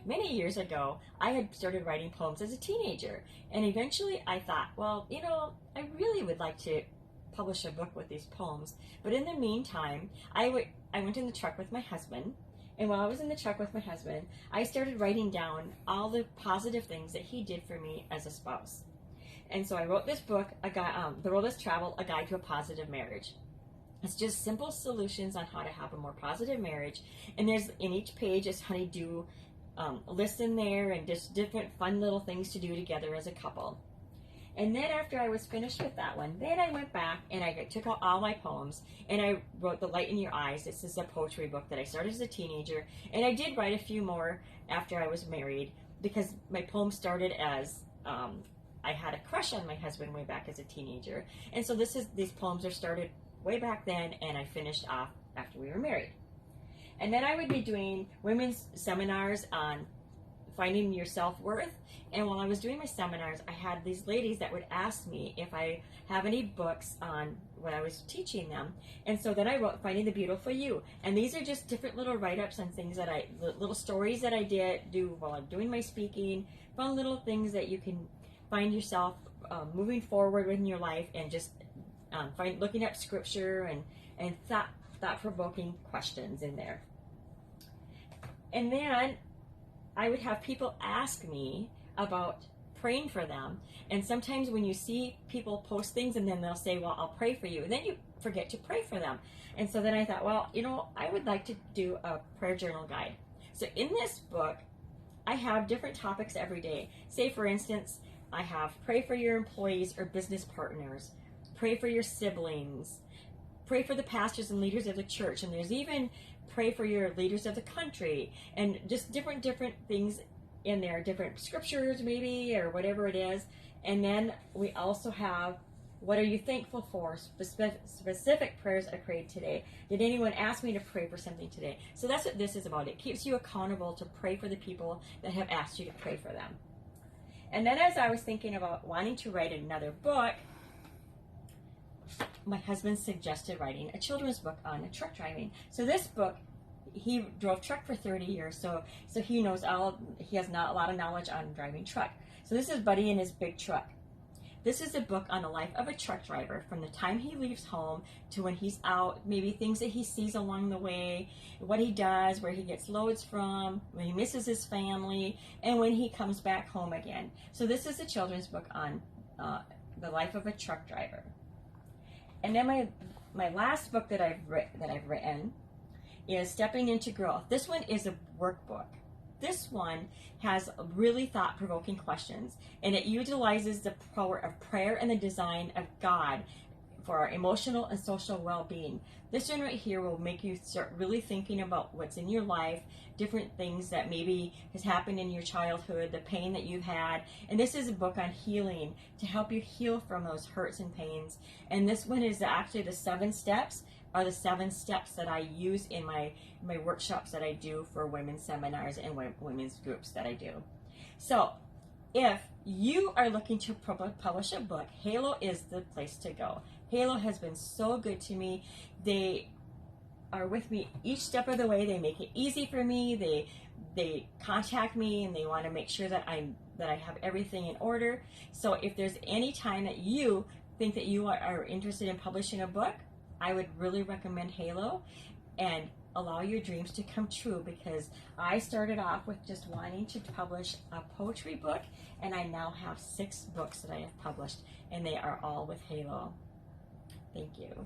many years ago, I had started writing poems as a teenager. And eventually I thought, well, I really would like to publish a book with these poems. But in the meantime, I went in the truck with my husband. And while I was in the truck with my husband, I started writing down all the positive things that he did for me as a spouse. And so I wrote this book, The Road Less Traveled, A Guide to a Positive Marriage. It's just simple solutions on how to have a more positive marriage. And there's, in each page, is honey-do lists in there and just different fun little things to do together as a couple. And then after I was finished with that one, then I went back and I took out all my poems and I wrote The Light in Your Eyes. This is a poetry book that I started as a teenager. And I did write a few more after I was married because my poems started as I had a crush on my husband way back as a teenager. And so these poems are started way back then, and I finished off after we were married. And then I would be doing women's seminars on finding your self-worth. And while I was doing my seminars, I had these ladies that would ask me if I have any books on what I was teaching them. And so then I wrote Finding the Beautiful You. And these are just different little write-ups on things that little stories that I do while I'm doing my speaking, fun little things that you can find yourself moving forward in your life, and just looking up scripture and thought-provoking questions in there. And then I would have people ask me about praying for them. And sometimes when you see people post things and then they'll say, well, I'll pray for you, and then you forget to pray for them. And so then I thought, well, I would like to do a prayer journal guide. So in this book, I have different topics every day. Say, for instance, I have pray for your employees or business partners, pray for your siblings, pray for the pastors and leaders of the church, and there's even pray for your leaders of the country, and just different things in there, different scriptures maybe, or whatever it is. And then we also have, what are you thankful for? Specific prayers I prayed today. Did anyone ask me to pray for something today? So that's what this is about. It keeps you accountable to pray for the people that have asked you to pray for them. And then as I was thinking about wanting to write another book, my husband suggested writing a children's book on truck driving. So this book, he drove truck for 30 years, so he knows he has not a lot of knowledge on driving truck. So this is Buddy in his big truck. This is a book on the life of a truck driver, from the time he leaves home to when he's out, maybe things that he sees along the way, what he does, where he gets loads from, when he misses his family, and when he comes back home again. So this is a children's book on the life of a truck driver. And then my last book that I've written is Stepping into Growth. This one is a workbook. This one has really thought-provoking questions, and it utilizes the power of prayer and the design of God for our emotional and social well-being. This one right here will make you start really thinking about what's in your life, different things that maybe has happened in your childhood, the pain that you've had. And this is a book on healing, to help you heal from those hurts and pains. And this one is actually the 7 steps, are the 7 steps that I use in my workshops that I do for women's seminars and women's groups that I do. So if you are looking to publish a book, Halo is the place to go. Halo has been so good to me. They are with me each step of the way. They make it easy for me. They contact me and they want to make sure that I have everything in order. So if there's any time that you think that you are interested in publishing a book, I would really recommend Halo, and allow your dreams to come true, because I started off with just wanting to publish a poetry book, and I now have 6 books that I have published, and they are all with Halo. Thank you.